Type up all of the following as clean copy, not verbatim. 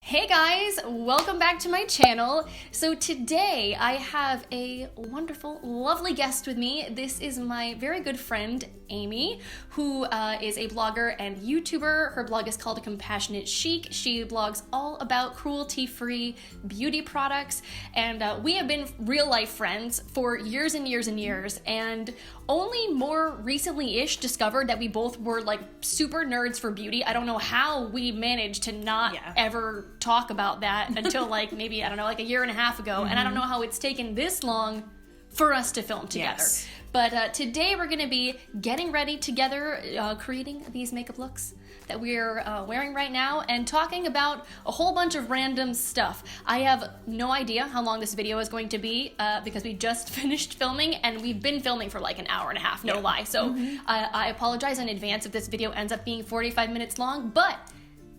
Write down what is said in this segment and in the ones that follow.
Hey guys, welcome back to my channel. So today I have a wonderful, lovely guest with me. This is my very good friend, Amy, who is a blogger and YouTuber. Her blog is called Compassionate Chic. She blogs all about cruelty-free beauty products, and we have been real life friends for years and years and years, and only more recently-ish discovered that we both were like super nerds for beauty. I don't know how we managed to not ever talk about that until like maybe, I don't know, like a year and a half ago. And I don't know how it's taken this long for us to film together. Yes. But today we're going to be getting ready together, creating these makeup looks that we're wearing right now, and talking about a whole bunch of random stuff. I have no idea how long this video is going to be because we just finished filming, and we've been filming for like an hour and a half, no lie. So I apologize in advance if this video ends up being 45 minutes long, but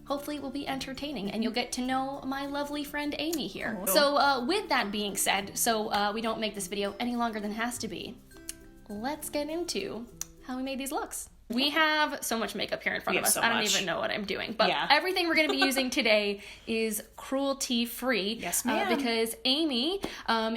hopefully it will be entertaining and you'll get to know my lovely friend Amy here. Oh. So with that being said, so we don't make this video any longer than it has to be, let's get into how we made these looks. We have so much makeup here in front of us. So I don't much. even know what I'm doing. But everything we're going to be using today is cruelty-free. Yes, ma'am. Because Amy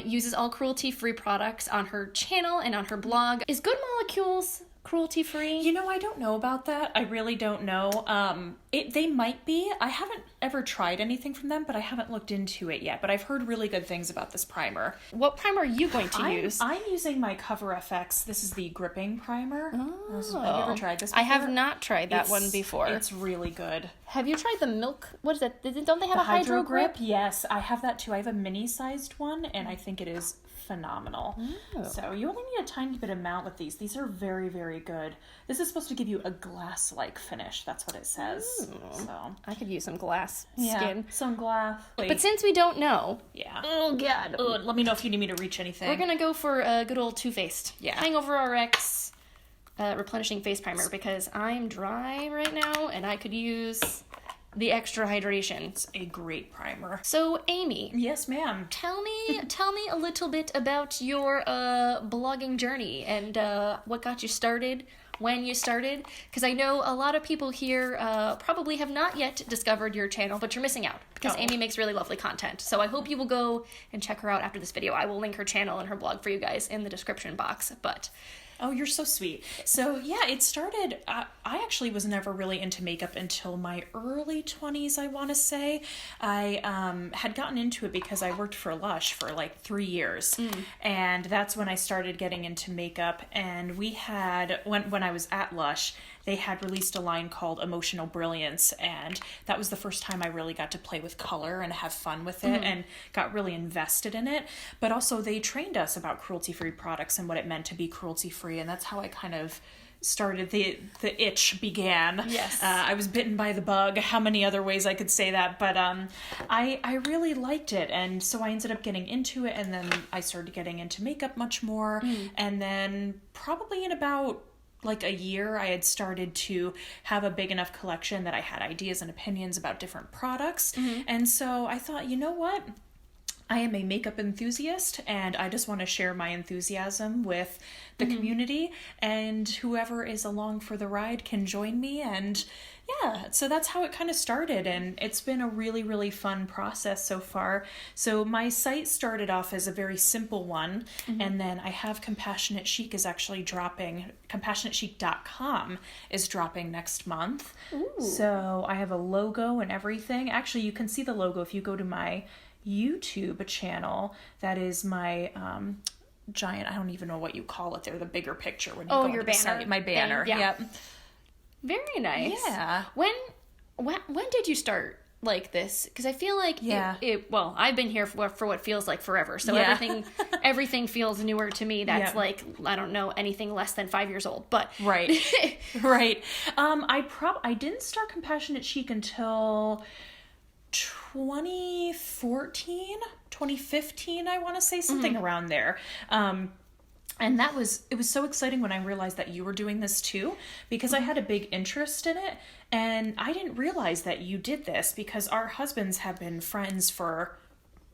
uses all cruelty-free products on her channel and on her blog. Is Good Molecules cruelty-free? You know, I don't know about that. I really don't know. They might be. I haven't ever tried anything from them, but I haven't looked into it yet. But I've heard really good things about this primer. What primer are you going to use? I'm using my Cover FX. This is the gripping primer. Oh. Have you ever tried this before? I have not tried that one before. It's really good. Have you tried the milk? What is that? Don't they have a hydro grip? Yes, I have that too. I have a mini-sized one, and I think it is phenomenal. Oh. So you only need a tiny bit amount with these. These are very, very good. This is supposed to give you a glass-like finish. That's what it says. So I could use some glass yeah, skin. some glass. But since we don't know, oh god, let me know if you need me to reach anything. we're gonna go for a good old Too Faced Hangover RX replenishing face primer because I'm dry right now and I could use the extra hydration. It's a great primer. So Amy, Yes, ma'am. tell me a little bit about your blogging journey and what got you started, when you started, because I know a lot of people here probably have not yet discovered your channel, but you're missing out because Amy makes really lovely content. So I hope you will go and check her out after this video. I will link her channel and her blog for you guys in the description box. But Oh, you're so sweet. So yeah, it started, I actually was never really into makeup until my early 20s, I want to say. I had gotten into it because I worked for Lush for like 3 years. And that's when I started getting into makeup. And we had, when I was at Lush, they had released a line called Emotional Brilliance, and that was the first time I really got to play with color and have fun with it and got really invested in it. But also they trained us about cruelty-free products and what it meant to be cruelty-free, and that's how I kind of started, the itch began. Yes. I was bitten by the bug, how many other ways I could say that, but I really liked it, and so I ended up getting into it, and then I started getting into makeup much more, and then probably in about like a year, I had started to have a big enough collection that I had ideas and opinions about different products. And so I thought, you know what? I am a makeup enthusiast and I just want to share my enthusiasm with the community, and whoever is along for the ride can join me. And yeah, so that's how it kind of started, and it's been a really, really fun process so far. So my site started off as a very simple one, and then I have Compassionate Chic is actually dropping, CompassionateChic.com is dropping next month. Ooh. So I have a logo and everything. Actually, you can see the logo if you go to my YouTube channel. That is my giant, I don't even know what you call it there, the bigger picture when you go your to the banner site. My banner. thing, yeah. Yep. very nice. Yeah. When did you start like this? Because I feel like well, I've been here for what feels like forever, so everything feels newer to me. That's like, I don't know, anything less than 5 years old, but right. I didn't start Compassionate Chic until 2015, I want to say, something around there. And it was so exciting when I realized that you were doing this too, because I had a big interest in it, and I didn't realize that you did this because our husbands have been friends for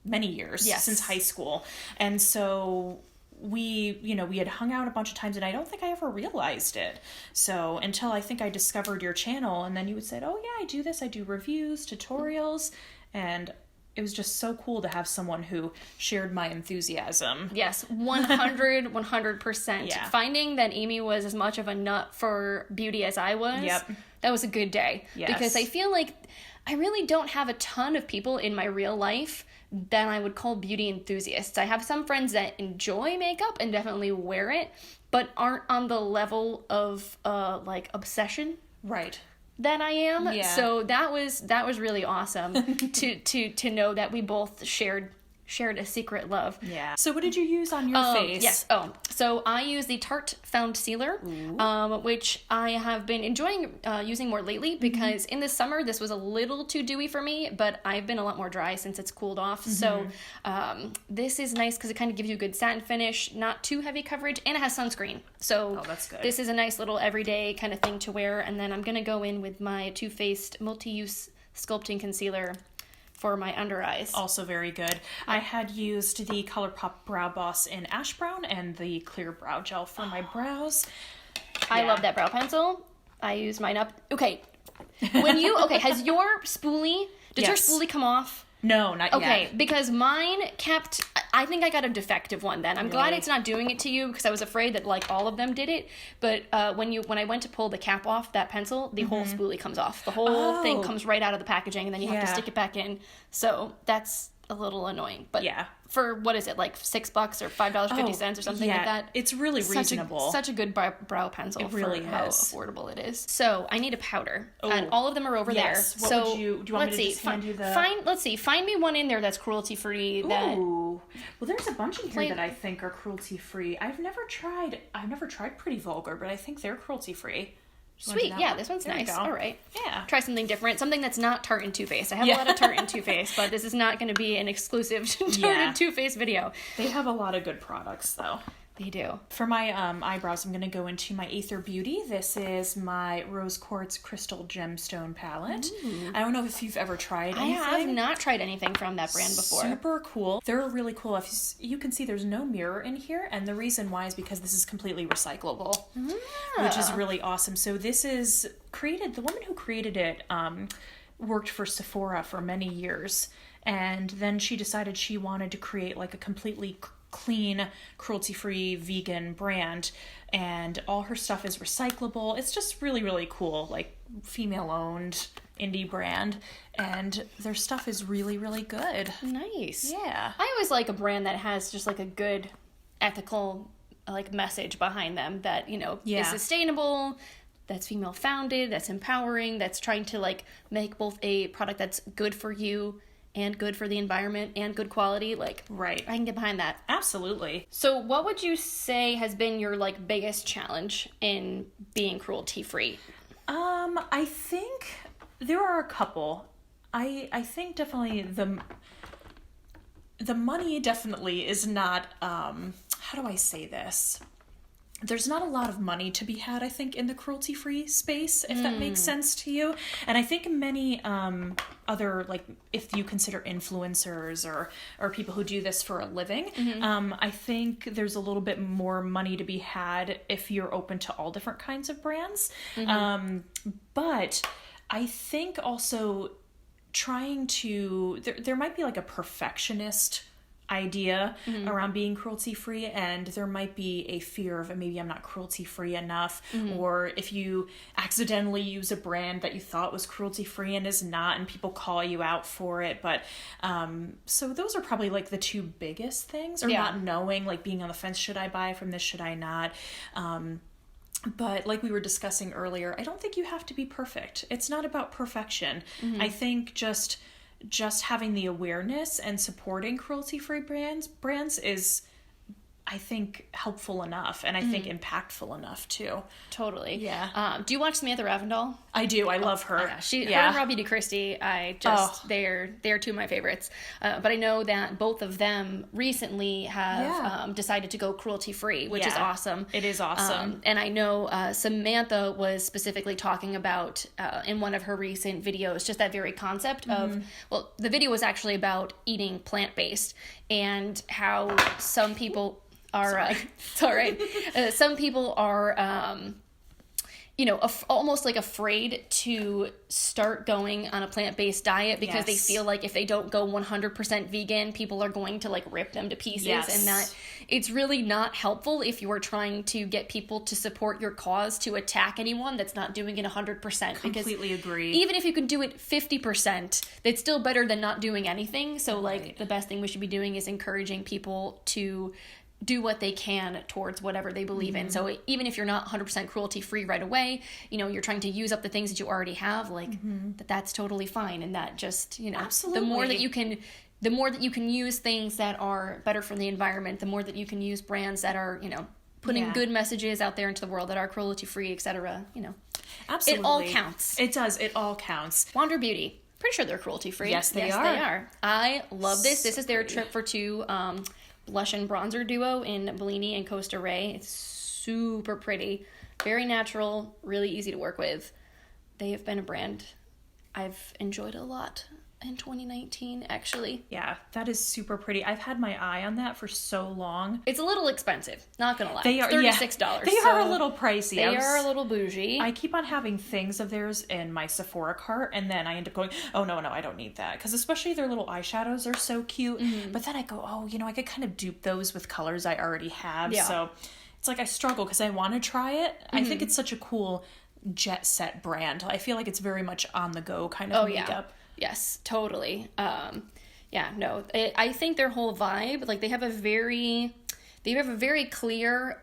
many years, since high school. And so we had hung out a bunch of times, and I don't think I ever realized it. So until I think I discovered your channel, and then you would say, oh yeah, I do this. I do reviews, tutorials. and it was just so cool to have someone who shared my enthusiasm. Yes, 100%. Yeah. Finding that Amy was as much of a nut for beauty as I was, that was a good day. Yes. Because I feel like I really don't have a ton of people in my real life that I would call beauty enthusiasts. I have some friends that enjoy makeup and definitely wear it, but aren't on the level of like obsession. Right. That I am. Yeah. So that was really awesome to know that we both shared a secret love. Yeah. So what did you use on your face? Yes. So I use the Tarte Foundcealer, which I have been enjoying using more lately because in the summer this was a little too dewy for me, but I've been a lot more dry since it's cooled off. So this is nice because it kind of gives you a good satin finish, not too heavy coverage, and it has sunscreen. So that's good. This is a nice little everyday kind of thing to wear. And then I'm going to go in with my Too Faced multi-use sculpting concealer for my under eyes. Also very good. I had used the ColourPop Brow Boss in Ash Brown and the clear brow gel for my brows. I love that brow pencil. I use mine up. Okay. Has your spoolie, does your spoolie come off? No, not yet. Okay, because mine kept, I think I got a defective one then. I'm glad it's not doing it to you because I was afraid that like all of them did it. But when I went to pull the cap off that pencil, the whole spoolie comes off. The whole thing comes right out of the packaging and then you have to stick it back in. So that's a little annoying. But for, what is it, like $6 or $5.50 or something like that? It's really reasonable. Such a good brow pencil it really for how affordable it is. So I need a powder. And all of them are over there. What would you, do you want me to just hand you the... Let's see. Find me one in there that's cruelty-free. Ooh. Well, there's a bunch in here that I think are cruelty-free. I've never tried Pretty Vulgar, but I think they're cruelty-free. Sweet, yeah, this one's nice. All right. Yeah. Try something different, something that's not Tarte and Too Faced. I have a lot of Tarte and Too Faced, but this is not going to be an exclusive Tarte and Too Faced video. They have a lot of good products, though. They do. For my eyebrows, I'm going to go into my Aether Beauty. This is my Rose Quartz Crystal Gemstone palette. Ooh. I don't know if you've ever tried anything. I have not tried anything from that brand before. Super cool. They're really cool. If you can see, there's no mirror in here, and the reason why is because this is completely recyclable, which is really awesome. So this is created, the woman who created it worked for Sephora for many years, and then she decided she wanted to create like a completely clean, cruelty-free, vegan brand, and all her stuff is recyclable. It's just really, really cool, like female-owned indie brand, and their stuff is really, really good. Nice. Yeah. I always like a brand that has just like a good ethical like message behind them that, you know, is sustainable, that's female founded, that's empowering, that's trying to like make both a product that's good for you and good for the environment and good quality. Like, right. I can get behind that. Absolutely. So what would you say has been your like biggest challenge in being cruelty free? I think there are a couple. I think definitely the money definitely is not, how do I say this? There's not a lot of money to be had, I think, in the cruelty-free space, if that makes sense to you. And I think many other, like, if you consider influencers or people who do this for a living, I think there's a little bit more money to be had if you're open to all different kinds of brands. But I think also trying to, there might be like a perfectionist idea around being cruelty free, and there might be a fear of maybe I'm not cruelty free enough, or if you accidentally use a brand that you thought was cruelty free and is not, and people call you out for it. But so those are probably like the two biggest things, or not knowing, like being on the fence, should I buy from this, should I not? But like we were discussing earlier, I don't think you have to be perfect. It's not about perfection. I think just having the awareness and supporting cruelty-free brands is, I think, helpful enough, and I think impactful enough too. Totally. Yeah. Do you watch Samantha Ravendal? I do. I love her. Her and Robbie DeChristie, they're two of my favorites. But I know that both of them recently have decided to go cruelty-free, which is awesome. It is awesome. And I know Samantha was specifically talking about, in one of her recent videos, just that very concept of, well, the video was actually about eating plant-based and how some people are, some people are you know, almost like afraid to start going on a plant-based diet because they feel like if they don't go 100% vegan, people are going to like rip them to pieces, and that it's really not helpful if you are trying to get people to support your cause to attack anyone that's not doing it 100%. Completely agree. Even if you can do it 50%, that's still better than not doing anything. So like the best thing we should be doing is encouraging people to do what they can towards whatever they believe in. So even if you're not 100% cruelty-free right away, you know, you're trying to use up the things that you already have, like that's totally fine. And that just, you know, Absolutely. the more that you can use things that are better for the environment, the more that you can use brands that are, you know, putting good messages out there into the world that are cruelty-free, etc. You know, absolutely, it all counts. It does. It all counts. Wander Beauty, pretty sure they're cruelty-free. Yes, they are. They are. I love this. This is their trip for two blush and bronzer duo in Bellini and Costa. It's super pretty, very natural, really easy to work with. They have been a brand I've enjoyed a lot in 2019, actually. Yeah, that is super pretty. I've had my eye on that for so long. It's a little expensive, not gonna lie. They are $36. They are a little pricey. They are a little bougie. I keep on having things of theirs in my Sephora cart, and then I end up going, oh no, I don't need that, because especially their little eyeshadows are so cute. But then I go, oh, you know, I could kind of dupe those with colors I already have. So it's like I struggle because I want to try it. I think it's such a cool jet set brand. I feel like it's very much on the go kind of makeup. Yes, totally. I think their whole vibe, like they have a very clear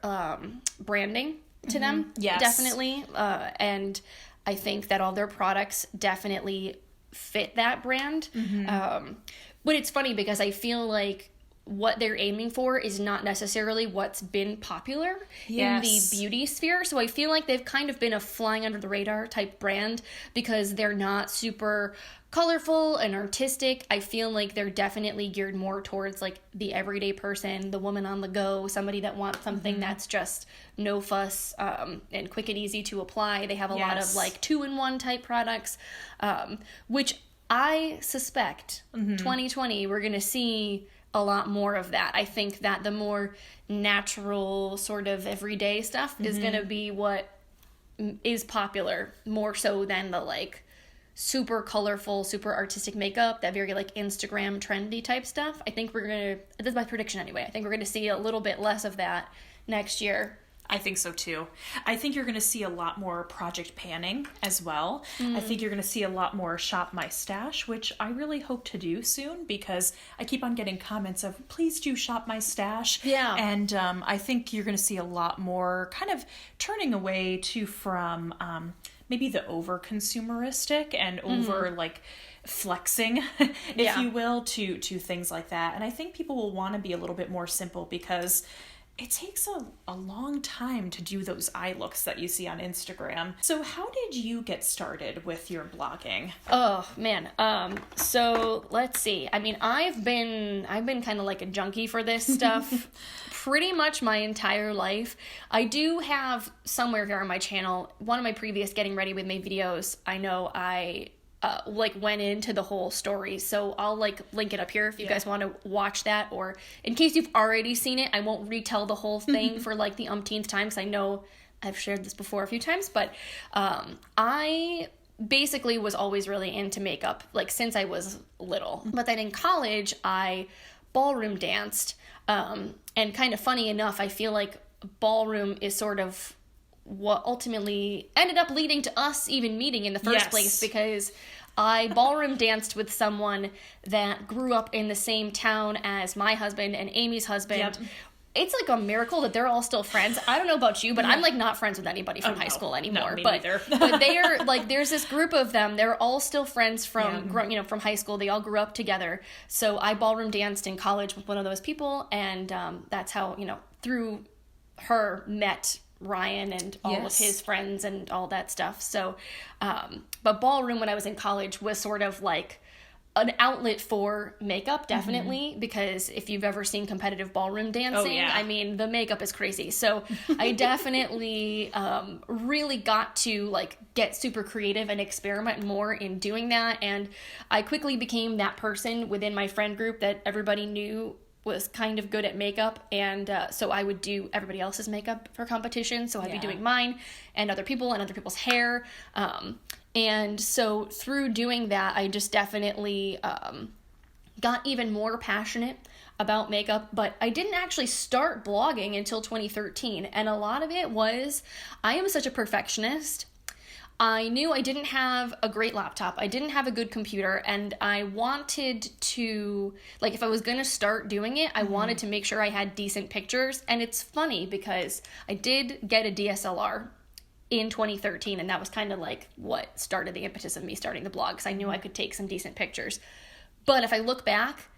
branding to them. Yes. Definitely. And I think that all their products definitely fit that brand. But it's funny because I feel like what they're aiming for is not necessarily what's been popular in the beauty sphere. So I feel like they've kind of been a flying under the radar type brand because they're not super colorful and artistic. I feel like they're definitely geared more towards like the everyday person, the woman on the go, somebody that wants something that's just no fuss and quick and easy to apply. They have a lot of like 2-in-1 type products, which I suspect 2020 we're going to see a lot more of that. I think that the more natural sort of everyday stuff is going to be what is popular more so than the like super colorful, super artistic makeup, that very like Instagram trendy type stuff. I think we're going to, this is my prediction anyway, I think we're going to see a little bit less of that next year. I think so too. I think you're going to see a lot more project panning as well. I think you're going to see a lot more shop my stash, which I really hope to do soon because I keep on getting comments of please do shop my stash. Yeah. And I think you're going to see a lot more kind of turning away from maybe the over consumeristic and over like flexing, if you will, to things like that. And I think people will want to be a little bit more simple because it takes a long time to do those eye looks that you see on Instagram. So how did you get started with your blogging? Oh man. So let's see. I mean, I've been kind of like a junkie for this stuff pretty much my entire life. I do have somewhere here on my channel, one of my previous Getting Ready With Me videos, I know I went into the whole story, so I'll like link it up here if you guys want to watch that, or in case you've already seen it, I won't retell the whole thing for like the umpteenth time because I know I've shared this before a few times, but I basically was always really into makeup like since I was little, but then in college I ballroom danced, and kind of funny enough, I feel like ballroom is sort of what ultimately ended up leading to us even meeting in the first place, because I ballroom danced with someone that grew up in the same town as my husband and Amy's husband. Yep. It's like a miracle that they're all still friends. I don't know about you, but I'm like not friends with anybody from high school anymore. No, me but neither. But they are like, there's this group of them. They're all still friends from from high school. They all grew up together. So I ballroom danced in college with one of those people, and that's how through her met Ryan and all of his friends and all that stuff. So, but ballroom when I was in college was sort of like an outlet for makeup, definitely, because if you've ever seen competitive ballroom dancing, I mean, the makeup is crazy. So I definitely really got to like get super creative and experiment more in doing that. And I quickly became that person within my friend group that everybody knew was kind of good at makeup, and so I would do everybody else's makeup for competition. So I'd be doing mine and other people's hair. And so through doing that, I just definitely got even more passionate about makeup, but I didn't actually start blogging until 2013. And a lot of it was, I am such a perfectionist. I knew I didn't have a great laptop. I didn't have a good computer, and I wanted to, like, if I was going to start doing it, I wanted to make sure I had decent pictures. And it's funny because I did get a DSLR in 2013, and that was kind of like what started the impetus of me starting the blog, because I knew I could take some decent pictures. But if I look back,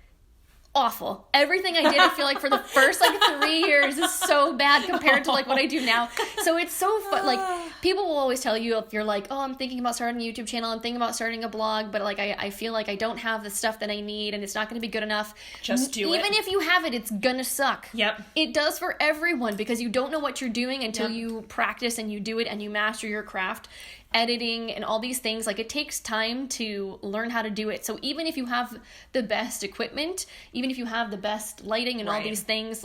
awful. Everything I did, I feel like for the first 3 years is so bad compared to what I do now. So it's so fun. People will always tell you if you're like, oh, I'm thinking about starting a YouTube channel, I'm thinking about starting a blog, but I feel like I don't have the stuff that I need and it's not going to be good enough. Just do it. Even if you have it, it's gonna suck. Yep. It does for everyone, because you don't know what you're doing until you practice and you do it and you master your craft. Editing and all these things, it takes time to learn how to do it. So even if you have the best equipment, even if you have the best lighting and all these things,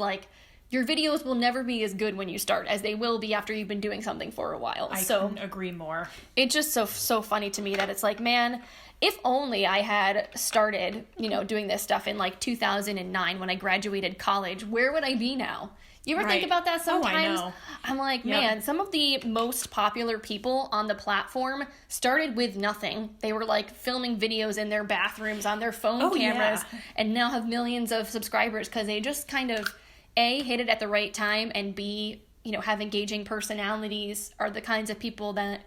your videos will never be as good when you start as they will be after you've been doing something for a while. I couldn't agree more. It's just so funny to me that it's man, if only I had started, doing this stuff in 2009 when I graduated college, where would I be now? You ever think about that sometimes? Oh, I know. I'm man, some of the most popular people on the platform started with nothing. They were filming videos in their bathrooms on their phone cameras and now have millions of subscribers because they just kind of, A, hit it at the right time, and B, have engaging personalities, are the kinds of people that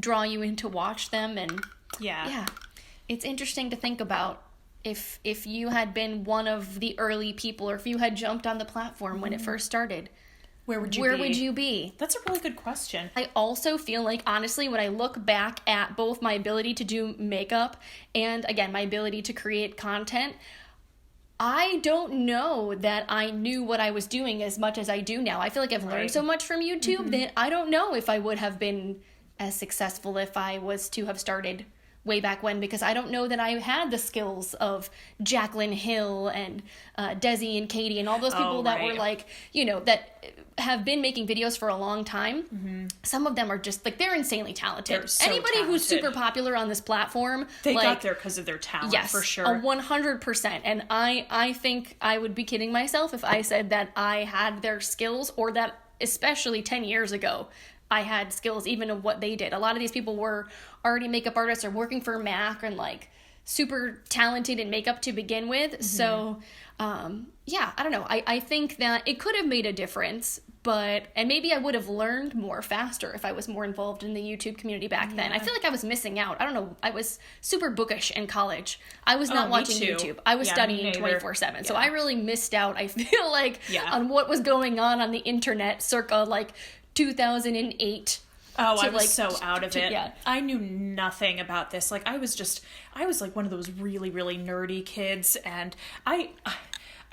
draw you in to watch them. And yeah, it's interesting to think about. If you had been one of the early people, or if you had jumped on the platform when it first started, where would you be? That's a really good question. I also feel honestly, when I look back at both my ability to do makeup and, again, my ability to create content, I don't know that I knew what I was doing as much as I do now. I feel like I've learned so much from YouTube that I don't know if I would have been as successful if I was to have started way back when, because I don't know that I had the skills of Jaclyn Hill and Desi and Katie and all those people that were that have been making videos for a long time. Some of them are just they're insanely talented. They're so Anybody talented. Who's super popular on this platform, they got there because of their talent. Yes, for sure. 100%. And I think I would be kidding myself if I said that I had their skills, or that, especially 10 years ago, I had skills even of what they did. A lot of these people were already makeup artists or working for MAC and super talented in makeup to begin with. So, I don't know. I think that it could have made a difference, and maybe I would have learned more faster if I was more involved in the YouTube community back then. I feel like I was missing out. I don't know. I was super bookish in college. I was not watching YouTube. I was studying 24/7. So I really missed out, I feel on what was going on the internet circa 2008. Oh, I was so out of it. Yeah. I knew nothing about this. I was one of those really, really nerdy kids, and I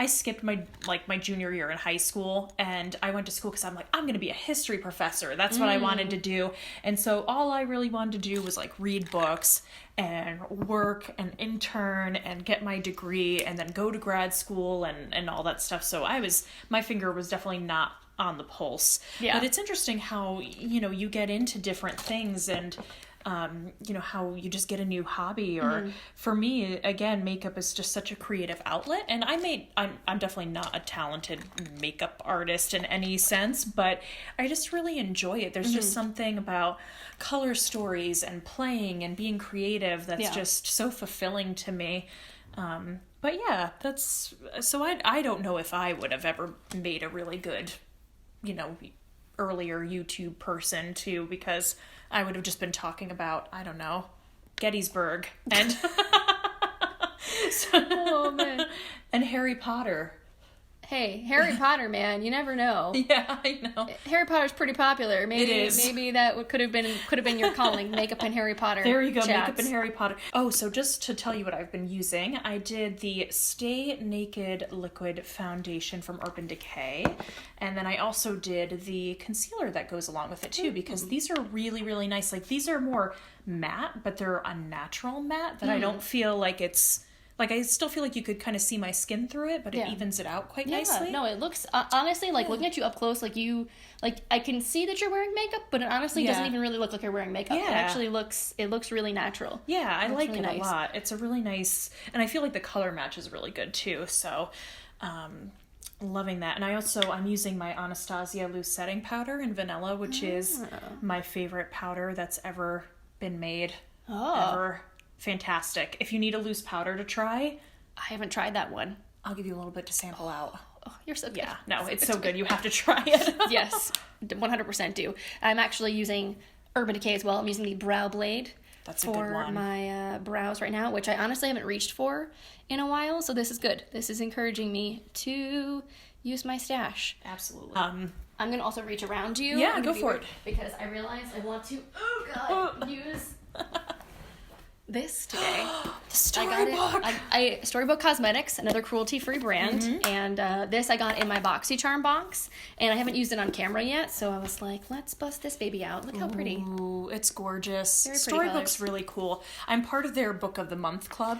skipped my junior year in high school, and I went to school because I'm going to be a history professor. That's what I wanted to do. And so all I really wanted to do was read books and work and intern and get my degree and then go to grad school and all that stuff. So my finger was definitely not on the pulse. Yeah. But it's interesting how, you get into different things and, how you just get a new hobby, or for me, again, makeup is just such a creative outlet. And I'm definitely not a talented makeup artist in any sense, but I just really enjoy it. There's just something about color stories and playing and being creative that's just so fulfilling to me. But yeah, I don't know if I would have ever made a really good earlier YouTube person too, because I would have just been talking about, I don't know, Gettysburg and oh man, and Harry Potter. Hey, Harry Potter, man, you never know. Yeah, I know. Harry Potter's pretty popular. Maybe it is. Maybe that could have been your calling, makeup and Harry Potter. There you go, chats. Makeup and Harry Potter. Oh, so just to tell you what I've been using, I did the Stay Naked Liquid Foundation from Urban Decay, and then I also did the concealer that goes along with it too, because these are really, really nice. These are more matte, but they're a natural matte that I don't feel like it's Like, I still feel like you could kind of see my skin through it, but it evens it out quite nicely. No, it looks, honestly, like, looking at you up close, like, I can see that you're wearing makeup, but it honestly doesn't even really look like you're wearing makeup. It actually looks really natural. Yeah, I like it a lot. It's a really nice, and I feel like the color match is really good, too, so, loving that. And I'm using my Anastasia loose setting powder in vanilla, which is my favorite powder that's ever been made. Ever. Fantastic. If you need a loose powder to try, I haven't tried that one. I'll give you a little bit to sample out. Oh, you're so good. Yeah, no, it's so good. You have to try it. Yes, 100% do. I'm actually using Urban Decay as well. I'm using the Brow Blade. That's a good one. For my brows right now, which I honestly haven't reached for in a while, so this is good. This is encouraging me to use my stash. Absolutely. I'm going to also reach around you. Yeah, go for it. Because I realize I want to, use this today. The Storybook. Storybook Cosmetics, another cruelty-free brand, and this I got in my BoxyCharm box, and I haven't used it on camera yet, so I was like, let's bust this baby out. Look how pretty. Ooh, it's gorgeous. Very pretty Storybook's colors. really cool. I'm part of their Book of the Month club.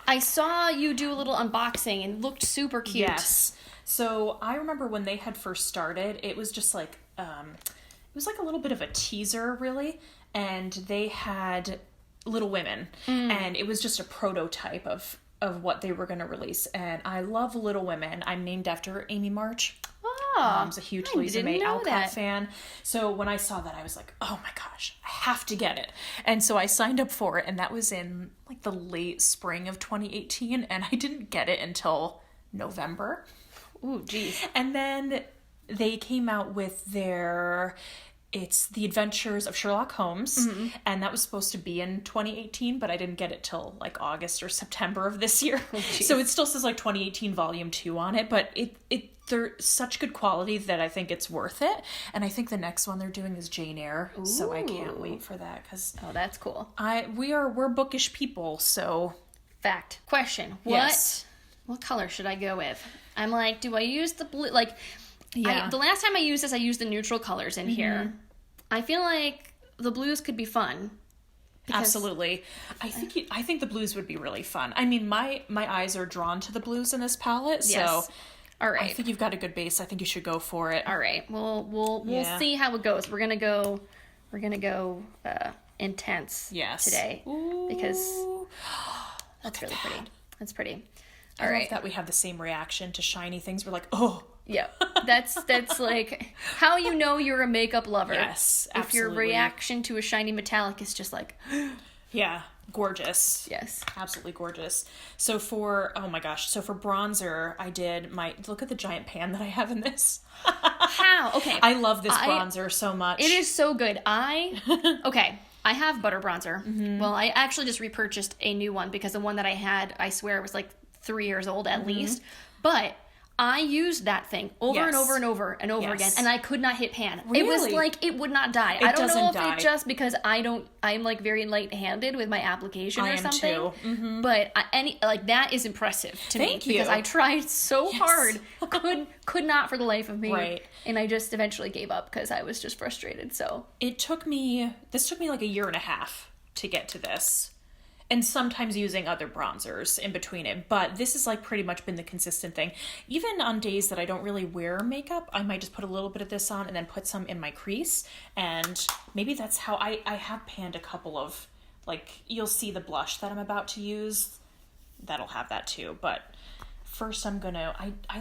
I saw you do a little unboxing and it looked super cute. Yes. So I remember when they had first started, it was just like, it was like a little bit of a teaser, really, and they had Little Women, and it was just a prototype of what they were going to release. And I love Little Women. I'm named after Amy March. I'm a huge Lisa May Alcott fan. So when I saw that, I was like, oh my gosh, I have to get it. And so I signed up for it, and that was in like the late spring of 2018, and I didn't get it until November. Ooh, geez. And then they came out with it's The Adventures of Sherlock Holmes, and that was supposed to be in 2018, but I didn't get it till like August or September of this year. So it still says like 2018 Volume 2 on it, but they're such good quality that I think it's worth it. And I think the next one they're doing is Jane Eyre, so I can't wait for that, because that's cool. We're bookish people, so. Fact. Question. Yes. What color should I go with? I'm like, do I use the blue? Like, the last time I used this, I used the neutral colors in here. I feel like the blues could be fun. Absolutely. I think the blues would be really fun. I mean, my eyes are drawn to the blues in this palette, so all right. I think you've got a good base. I think you should go for it. All right. We'll see how it goes. We're gonna go intense today. Ooh. Because that's really pretty. That's pretty. All right. I love that we have the same reaction to shiny things. We're like, oh. Yeah, that's like how you know you're a makeup lover. Yes, absolutely. If your reaction to a shiny metallic is just like, yeah, gorgeous. Yes, absolutely gorgeous. So for bronzer, I did look at the giant pan that I have in this. How? Okay, I love this bronzer so much. It is so good. I have butter bronzer. Well, I actually just repurchased a new one because the one that I had, I swear, was like 3 years old at least, but I used that thing over and over and over and over again, and I could not hit pan. Really? It was like it would not die. I don't know if it's just because I'm like very light-handed with my application or something. I am too. But that is impressive to me because I tried so hard, could not for the life of me. Right. And I just eventually gave up because I was just frustrated. So this took me like a year and a half to get to this. And sometimes using other bronzers in between it. But this has like pretty much been the consistent thing. Even on days that I don't really wear makeup, I might just put a little bit of this on and then put some in my crease. And maybe that's how I have panned a couple of, like, you'll see the blush that I'm about to use. That'll have that too. But first I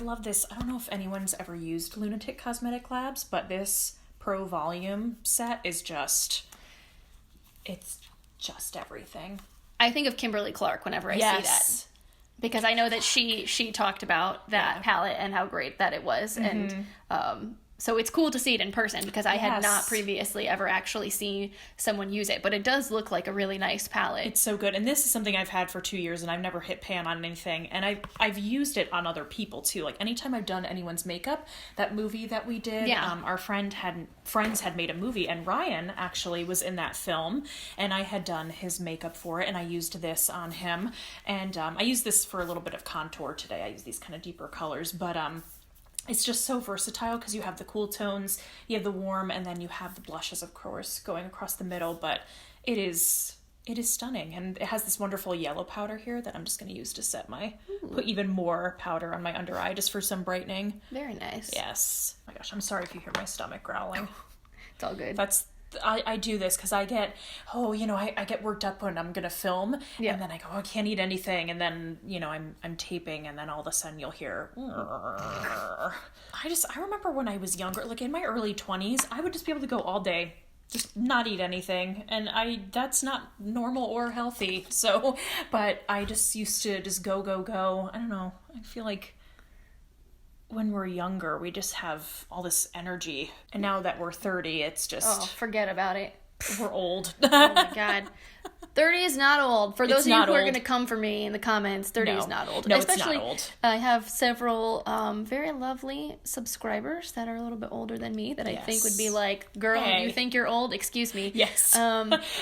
love this. I don't know if anyone's ever used Lunatic Cosmetic Labs, but this Pro Volume set is it's just everything. I think of Kimberly Clark whenever I see that. Because I know that she talked about that palette and how great that it was. And so it's cool to see it in person because I had not previously ever actually seen someone use it. But it does look like a really nice palette. It's so good. And this is something I've had for 2 years and I've never hit pan on anything. And I've used it on other people too. Like anytime I've done anyone's makeup, that movie that we did, our friends had made a movie and Ryan actually was in that film and I had done his makeup for it and I used this on him. And I used this for a little bit of contour today. I use these kind of deeper colors, but it's just so versatile because you have the cool tones, you have the warm, and then you have the blushes, of course, going across the middle. But it's It is stunning, and it has this wonderful yellow powder here that I'm just going to use to set put even more powder on my under eye just for some brightening. Very nice. Yes. Oh my gosh, I'm sorry if you hear my stomach growling. It's all good. I do this because I get, I get worked up when I'm going to film, and then I go, I can't eat anything, and then, I'm taping, and then all of a sudden you'll hear, I remember when I was younger, like in my early 20s, I would just be able to go all day, just not eat anything, and that's not normal or healthy, but I just used to just go. I don't know, I feel like when we're younger, we just have all this energy. And now that we're 30, it's just... Oh, forget about it. We're old. Oh my God. 30 is not old. For those of you who are going to come for me in the comments, 30 is not old. No, especially, it's not old. I have several very lovely subscribers that are a little bit older than me that I think would be like, girl, you think you're old? Excuse me. Yes.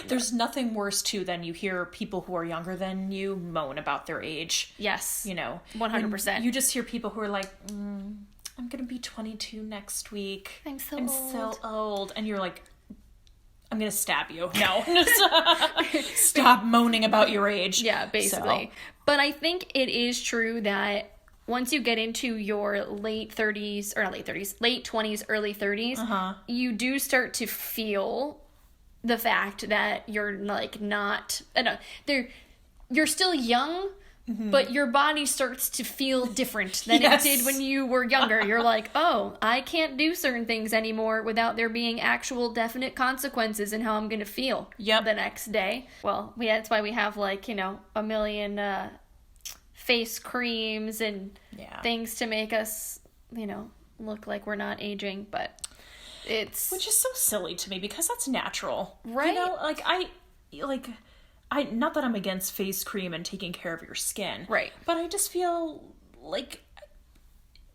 There's nothing worse, too, than you hear people who are younger than you moan about their age. Yes. 100%. You just hear people who are like, I'm going to be 22 next week. I'm so old. And you're like... I'm going to stab you. No. Stop moaning about your age. Yeah, basically. But I think it is true that once you get into your late 20s, early 30s, you do start to feel the fact that you're like not, you're still young, but your body starts to feel different than it did when you were younger. You're like, oh, I can't do certain things anymore without there being actual definite consequences in how I'm going to feel the next day. Well, that's why we have like, a million face creams and things to make us, look like we're not aging, but which is so silly to me because that's natural. Right? Not that I'm against face cream and taking care of your skin. Right. But I just feel like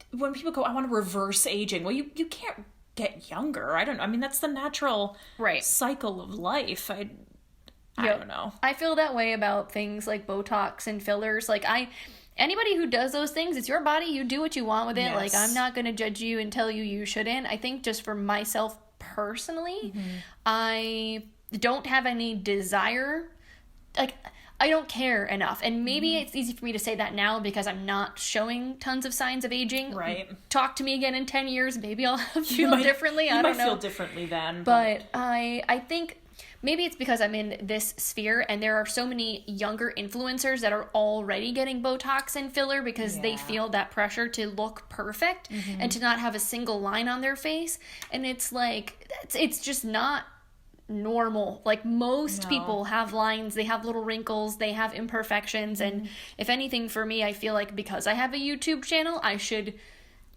when people go, I want to reverse aging. Well, you can't get younger. That's the natural cycle of life. I don't know. I feel that way about things like Botox and fillers. Like anybody who does those things, it's your body. You do what you want with it. Yes. Like I'm not going to judge you and tell you shouldn't. I think just for myself personally, I don't have any desire. Like, I don't care enough. And maybe it's easy for me to say that now because I'm not showing tons of signs of aging. Right. Talk to me again in 10 years. Maybe I'll feel differently. I don't know. You might feel differently then. But I think maybe it's because I'm in this sphere and there are so many younger influencers that are already getting Botox and filler because they feel that pressure to look perfect and to not have a single line on their face. And it's like, it's just not normal. Like most people have lines, they have little wrinkles, they have imperfections, and if anything for me, I feel like because I have a YouTube channel, I should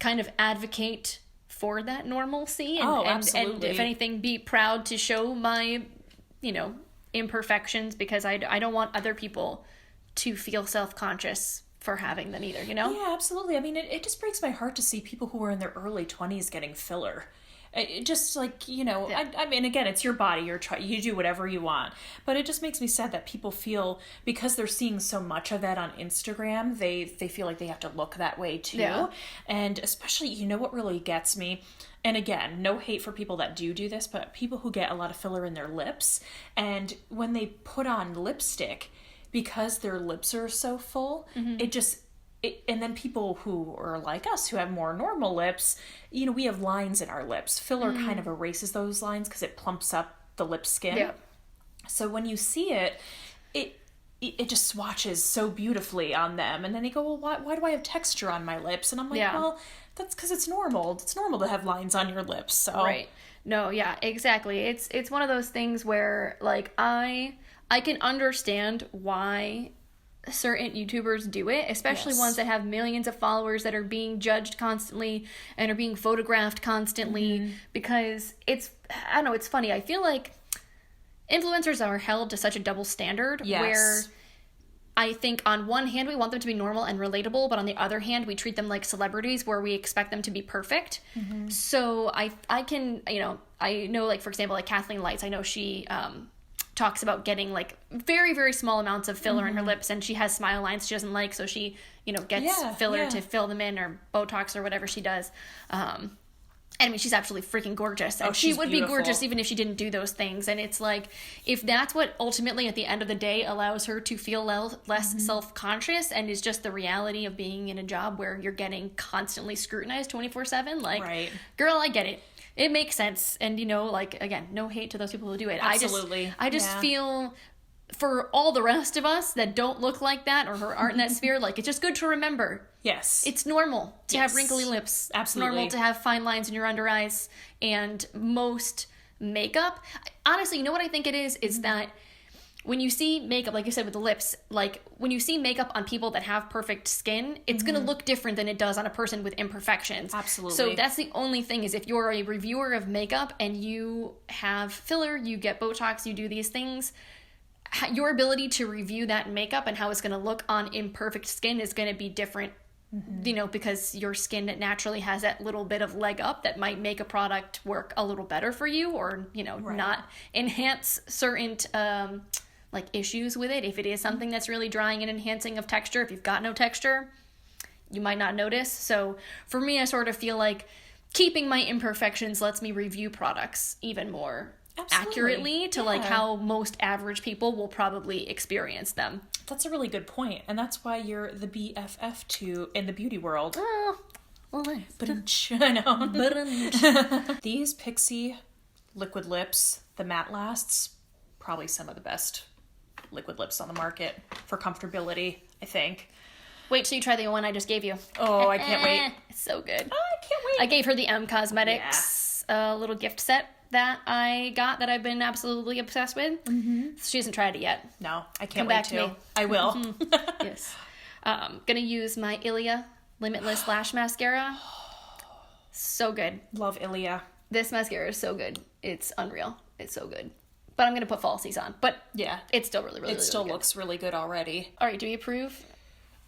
kind of advocate for that normalcy and if anything be proud to show my imperfections because I don't want other people to feel self-conscious for having them either, Yeah, absolutely. It just breaks my heart to see people who are in their early 20s getting filler. It just like, again, it's your body, you do whatever you want, but it just makes me sad that people feel because they're seeing so much of that on Instagram, they feel like they have to look that way too. Yeah. And especially, what really gets me, and again, no hate for people that do this, but people who get a lot of filler in their lips, and when they put on lipstick, because their lips are so full, and then people who are like us, who have more normal lips, we have lines in our lips. Filler kind of erases those lines because it plumps up the lip skin. Yeah. So when you see it just swatches so beautifully on them. And then they go, well, why do I have texture on my lips? And I'm like, well, that's because it's normal. It's normal to have lines on your lips. So. Right. No, yeah, exactly. It's one of those things where, like, I can understand why certain YouTubers do it, especially ones that have millions of followers that are being judged constantly and are being photographed constantly because it's funny. I feel like influencers are held to such a double standard where I think on one hand we want them to be normal and relatable, but on the other hand we treat them like celebrities where we expect them to be perfect. So I can, I know, like, for example, like Kathleen Lights, I know she talks about getting like very, very small amounts of filler in her lips, and she has smile lines she doesn't like, so she gets filler to fill them in, or Botox or whatever she does. I mean, she's absolutely freaking gorgeous. And she would be gorgeous even if she didn't do those things. And it's like, if that's what ultimately at the end of the day allows her to feel less self-conscious and is just the reality of being in a job where you're getting constantly scrutinized 24/7, like, girl, I get it. It makes sense. And, you know, like, again, no hate to those people who do it. Absolutely. I just feel for all the rest of us that don't look like that or aren't in that sphere, like, it's just good to remember. Yes. It's normal to have wrinkly lips. Absolutely. It's normal to have fine lines in your under eyes. And most makeup, honestly, you know what I think it is? Is that when you see makeup, like you said with the lips, like when you see makeup on people that have perfect skin, it's going to look different than it does on a person with imperfections. Absolutely. So that's the only thing is if you're a reviewer of makeup and you have filler, you get Botox, you do these things, your ability to review that makeup and how it's going to look on imperfect skin is going to be different, you know, because your skin naturally has that little bit of leg up that might make a product work a little better for you or, you know, not enhance certain like issues with it. If it is something that's really drying and enhancing of texture, if you've got no texture, you might not notice. So for me, I sort of feel like keeping my imperfections lets me review products even more accurately to like how most average people will probably experience them. That's a really good point, and that's why you're the BFF in the beauty world. Oh, well, nice. But I know. These Pixie liquid lips, the Matte Lasts, probably some of the best liquid lips on the market for comfortability, I think. Wait till you try the one I just gave you. Oh, I can't wait. It's so good. Oh, I can't wait. I gave her the M Cosmetics little gift set that I got that I've been absolutely obsessed with. She hasn't tried it yet. No, I can't Come wait back to. to me. I will. Yes. Gonna use my Ilia Limitless Lash Mascara. So good. Love Ilia. This mascara is so good. It's unreal. It's so good. But I'm gonna put falsies on. But yeah, it's still really, really, it still really looks really good already. All right, do we approve?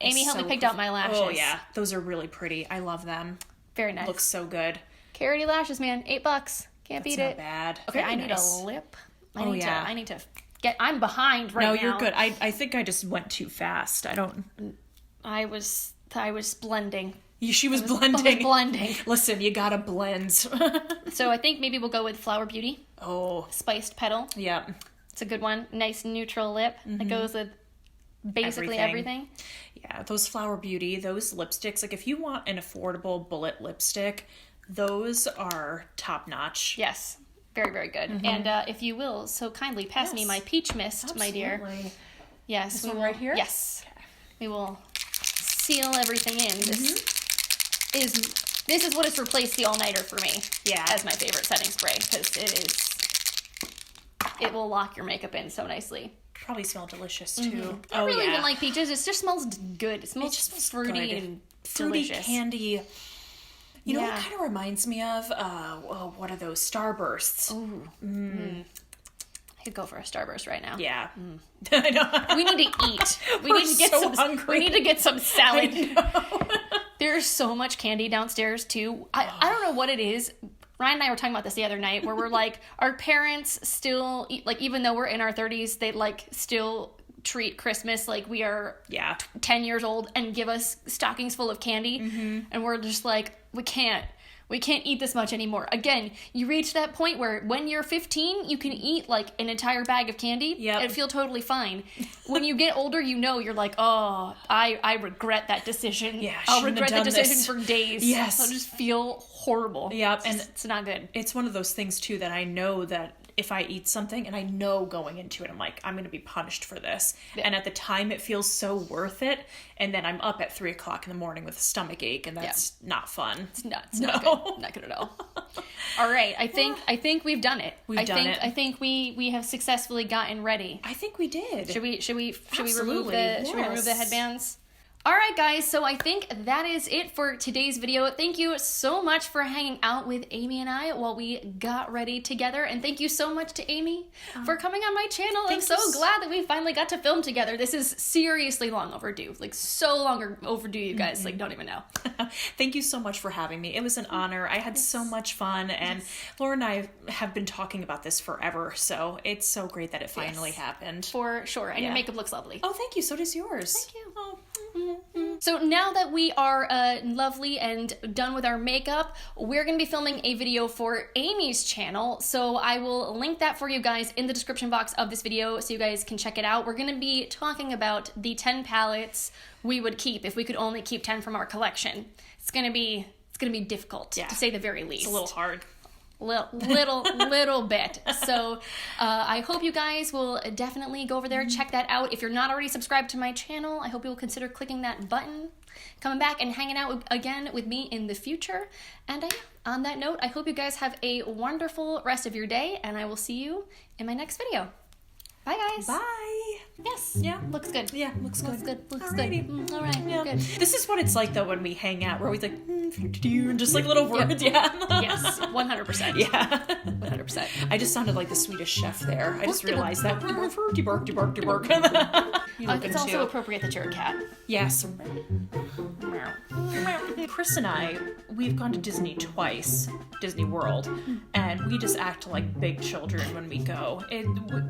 Amy helped me pick out my lashes. Oh yeah, those are really pretty. I love them. Very nice. Looks so good. Karity lashes, man. $8. Can't beat it. Not bad. Okay, Very I need nice. a lip. I need to get. I'm behind right now. No, you're good. I think I just went too fast. I was blending. She was blending. I was blending. Listen, you gotta blend. So I think maybe we'll go with Flower Beauty. Oh, Spiced Petal. yeah. It's a good one. Nice neutral lip that goes with basically everything. Yeah, those Flower Beauty, those lipsticks. Like if you want an affordable bullet lipstick, those are top notch. Yes, very, very good. And if you will, so kindly pass me my peach mist, my dear. Yes, this one right here. Yes, we will seal everything in. This is what has replaced the all-nighter for me. Yeah, as my favorite setting spray because it will lock your makeup in so nicely. Probably smell delicious too. I don't really even like peaches. It just smells good. It smells fruity good. and fruity delicious. Candy. You know what kind of reminds me of? What are those? Starbursts. Ooh. I could go for a Starburst right now. Yeah. I know. We need to eat. We We're need to get so some hungry. We need to get some salad. I know. There's so much candy downstairs too. I don't know what it is. Ryan and I were talking about this the other night where we're like, our parents still eat, like, even though we're in our 30s, they like still treat Christmas like we are 10 years old and give us stockings full of candy. And we're just like, we can't eat this much anymore. Again, you reach that point where when you're 15, you can eat like an entire bag of candy and feel totally fine. When you get older, you know, you're like, oh, I regret that decision. Yeah, I'll regret the decision for days. Yes. I'll just feel horrible. Yep. And it's not good. It's one of those things too that I know that if I eat something and I know going into it, I'm like, I'm going to be punished for this. Yeah. And at the time it feels so worth it. And then I'm up at 3:00 in the morning with a stomach ache and that's not fun. It's not good. Not good at all. All right. I think we've done it. I think we have successfully gotten ready. I think we did. Should we remove the headbands? All right, guys, so I think that is it for today's video. Thank you so much for hanging out with Amy and I while we got ready together. And thank you so much to Amy for coming on my channel. I'm so glad that we finally got to film together. This is seriously long overdue. Like, so long overdue, you guys. Like, don't even know. Thank you so much for having me. It was an honor. I had so much fun. And Laura and I have been talking about this forever. So it's so great that it finally happened. For sure. And your makeup looks lovely. Oh, thank you. So does yours. Thank you. Oh. So now that we are lovely and done with our makeup, we're going to be filming a video for Amy's channel. So I will link that for you guys in the description box of this video so you guys can check it out. We're going to be talking about the 10 palettes we would keep if we could only keep 10 from our collection. It's going to be difficult, to say the very least. It's a little hard. Little bit. So I hope you guys will definitely go over there, check that out. If you're not already subscribed to my channel, I hope you'll consider clicking that button, coming back and hanging out again with me in the future. And on that note, I hope you guys have a wonderful rest of your day, and I will see you in my next video. Bye, guys. Bye. Yes. Yeah. Looks good. Yeah, looks good. Looks Alrighty. good. All right. Yeah. Good. This is what it's like though when we hang out. We're always like, and just like little words. Yeah. Yes. 100%. Yeah. 100%. I just sounded like the Swedish chef there. I just realized that. It's also appropriate that you're a cat. Yes. Chris and I, we've gone to Disney twice, Disney World, and we just act like big children when we go.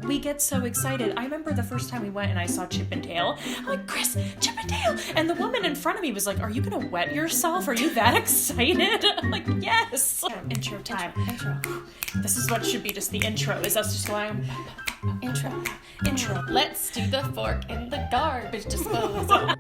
We get so excited. I remember the first time we went and I saw Chip and Dale. I'm like, Chris, Chip and Dale! And the woman in front of me was like, are you gonna wet yourself? Are you that excited? I'm like, yes! Intro time. Intro. This is what should be just the intro, is us just going... Intro. Intro. Let's do the fork in the garbage disposal.